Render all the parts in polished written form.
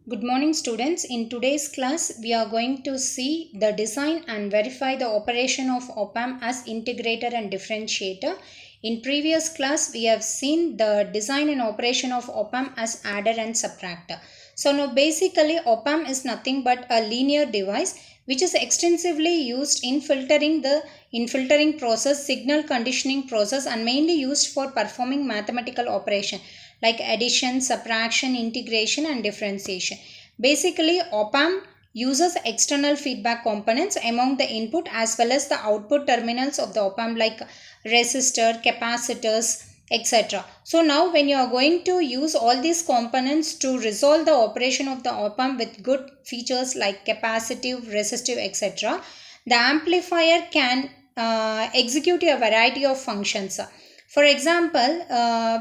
Good morning students. In today's class we are going to see the design and verify the operation of op-amp as integrator and differentiator. In previous class we have seen the design and operation of op-amp as adder and subtractor. So now basically op-amp is nothing but a linear device which is extensively used in filtering process, signal conditioning process, and mainly used for performing mathematical operation like addition, subtraction, integration and differentiation. Basically, op-amp uses external feedback components among the input as well as the output terminals of the op-amp like resistor, capacitors, etc. So now when you are going to use all these components to resolve the operation of the op-amp with good features like capacitive, resistive, etc., the amplifier can execute a variety of functions. For example,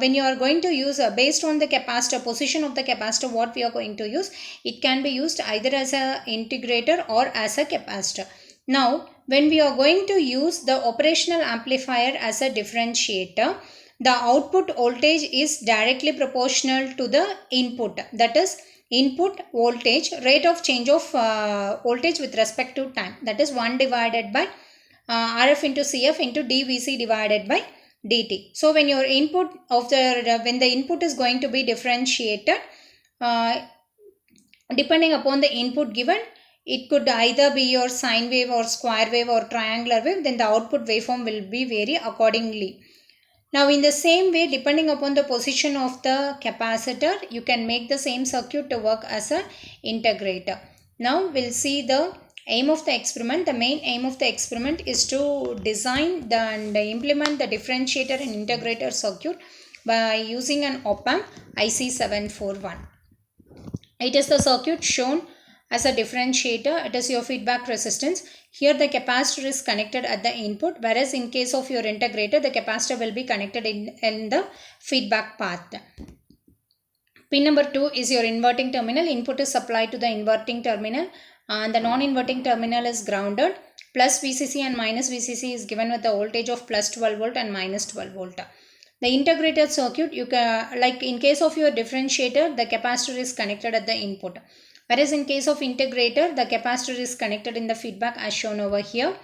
when you are going to use based on the capacitor, position of the capacitor, what we are going to use, it can be used either as an integrator or as a capacitor. Now, when we are going to use the operational amplifier as a differentiator, the output voltage is directly proportional to the input. That is, input voltage, rate of change of voltage with respect to time. That is 1 divided by RF into CF into dVc divided by dt. So when your input of when the input is going to be differentiated, depending upon the input given, it could either be your sine wave or square wave or triangular wave, then the output waveform will be vary accordingly. Now in the same way, depending upon the position of the capacitor, you can make the same circuit to work as an integrator. Now we'll see the aim of the experiment. The main aim of the experiment is to design and implement the differentiator and integrator circuit by using an op-amp IC741. It is the circuit shown as a differentiator. It is your feedback resistance. Here the capacitor is connected at the input, whereas in case of your integrator, the capacitor will be connected in the feedback path. Pin number 2 is your inverting terminal. Input is supplied to the inverting terminal and the non-inverting terminal is grounded. Plus VCC and minus VCC is given with the voltage of plus 12 volt and minus 12 volt. The integrated circuit, you can, like in case of your differentiator, the capacitor is connected at the input. Whereas in case of integrator, the capacitor is connected in the feedback as shown over here.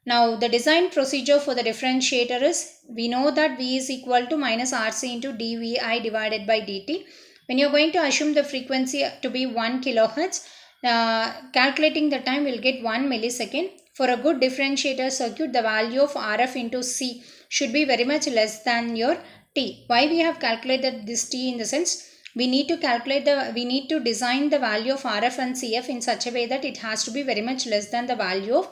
Now the design procedure for the differentiator is, we know that V is equal to minus RC into dVi divided by dt. When you are going to assume the frequency to be 1 kilohertz, calculating the time will get 1 millisecond. For a good differentiator circuit, the value of RF into C should be very much less than your T. Why we have calculated this T? In the sense, we need to design the value of RF and CF in such a way that it has to be very much less than the value of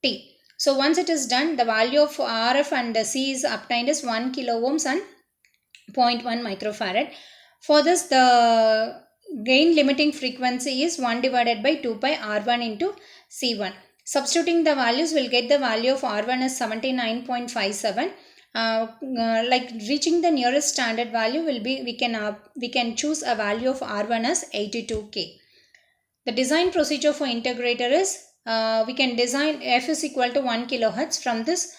T. So once it is done, the value of RF and C is obtained as 1 kilo ohms and 0.1 microfarad. For this, the gain limiting frequency is 1 divided by 2 pi R1 into C1. Substituting the values, will get the value of R1 as 79.57. Like reaching the nearest standard value will be, we can choose a value of R1 as 82K. The design procedure for integrator is, we can design F is equal to 1 kilohertz. From this,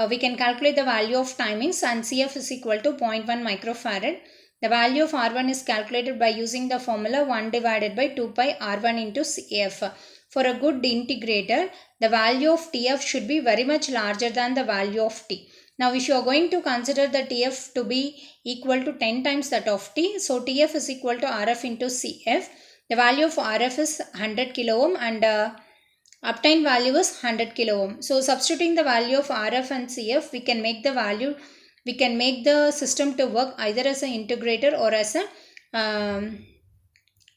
we can calculate the value of timings, and CF is equal to 0.1 microfarad. The value of R1 is calculated by using the formula 1 divided by 2 pi R1 into CF. For a good integrator, the value of TF should be very much larger than the value of T. Now, if you are going to consider the TF to be equal to 10 times that of T, so TF is equal to RF into CF. The value of RF is 100 kilo ohm and obtained value is 100 kilo ohm. So, substituting the value of RF and CF, we can make the system to work either as an integrator or as a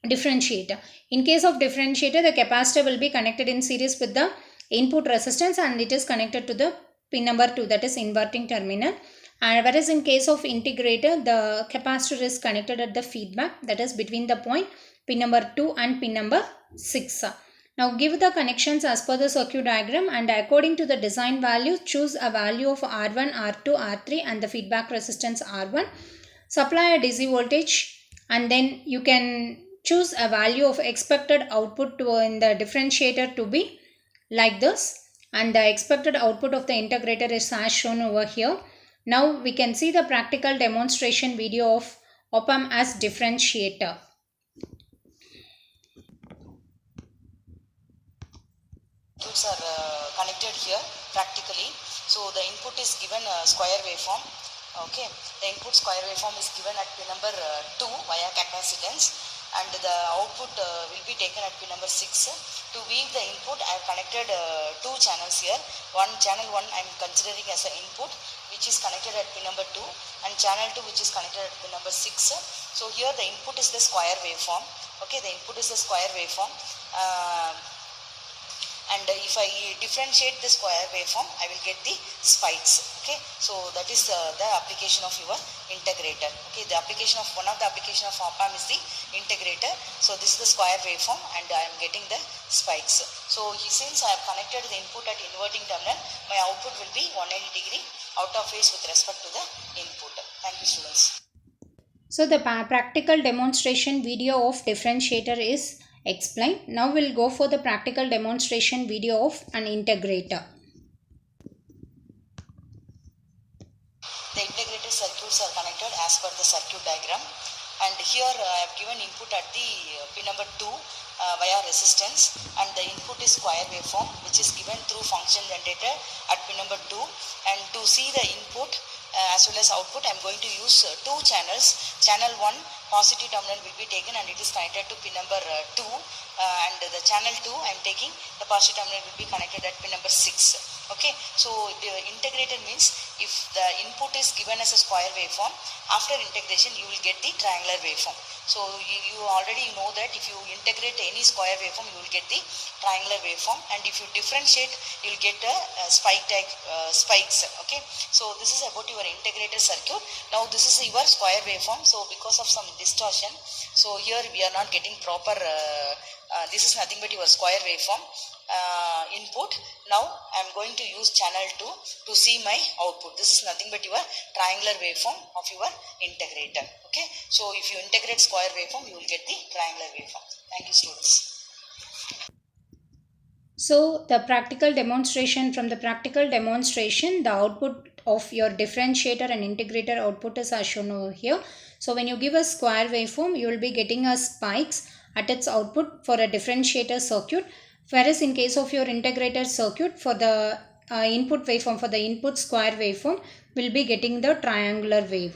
differentiator. In case of differentiator, the capacitor will be connected in series with the input resistance and it is connected to the pin number 2, that is inverting terminal. And whereas in case of integrator, the capacitor is connected at the feedback, that is between the point pin number 2 and pin number 6. Now give the connections as per the circuit diagram and according to the design value, choose a value of R1, R2, R3 and the feedback resistance R1. Supply a DC voltage and then you can choose a value of expected output in the differentiator to be like this, and the expected output of the integrator is as shown over here. Now we can see the practical demonstration video of op-amp as differentiator. outputs are connected here practically. So the input is given square waveform. Okay, the input square waveform is given at pin number 2 via capacitance, and the output will be taken at pin number 6. To weave the input, I have connected two channels here. Channel 1 I am considering as an input, which is connected at pin number 2, and channel 2 which is connected at pin number 6. So here the input is the square waveform. Okay, the input is the square waveform. And if I differentiate the square waveform, I will get the spikes. Okay, so that is the application of your integrator. Okay, the application of one of the application of op-amp is the integrator. So this is the square waveform, and I am getting the spikes. So since I have connected the input at inverting terminal, my output will be 180 degree out of phase with respect to the input. Thank you, students. So the practical demonstration video of differentiator is explained. Now we'll go for the practical demonstration video of an integrator. The integrated circuits are connected as per the circuit diagram, and here I have given input at the pin number 2 via resistance, and the input is square waveform which is given through function generator at pin number 2. And to see the input as well as output, I am going to use two channels. Channel 1 positive terminal will be taken and it is connected to pin number 2, and the channel 2 I am taking the positive terminal will be connected at pin number 6. Okay, so the integrator means if the input is given as a square waveform, after integration you will get the triangular waveform. So you already know that if you integrate any square waveform, you will get the triangular waveform, and if you differentiate, you will get a spike type spikes. Okay, so this is about your integrated circuit. Now this is your square waveform. So because of some distortion, so here we are not getting proper. This is nothing but your square waveform input. Now I am going to use channel 2 to see my output. This is nothing but your triangular waveform of your integrator. Okay, so if you integrate square waveform, you will get the triangular waveform. Thank you, students. So the practical demonstration, from the practical demonstration, the output of your differentiator and integrator output is as shown over here. So when you give a square waveform, you will be getting a spikes at its output for a differentiator circuit, whereas in case of your integrated circuit, for the input waveform, for the input square waveform, will be getting the triangular wave.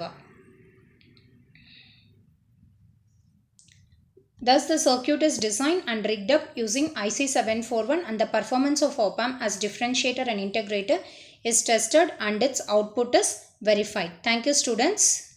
Thus the circuit is designed and rigged up using IC 741, and the performance of op-amp as differentiator and integrator is tested and its output is verified. Thank you, students.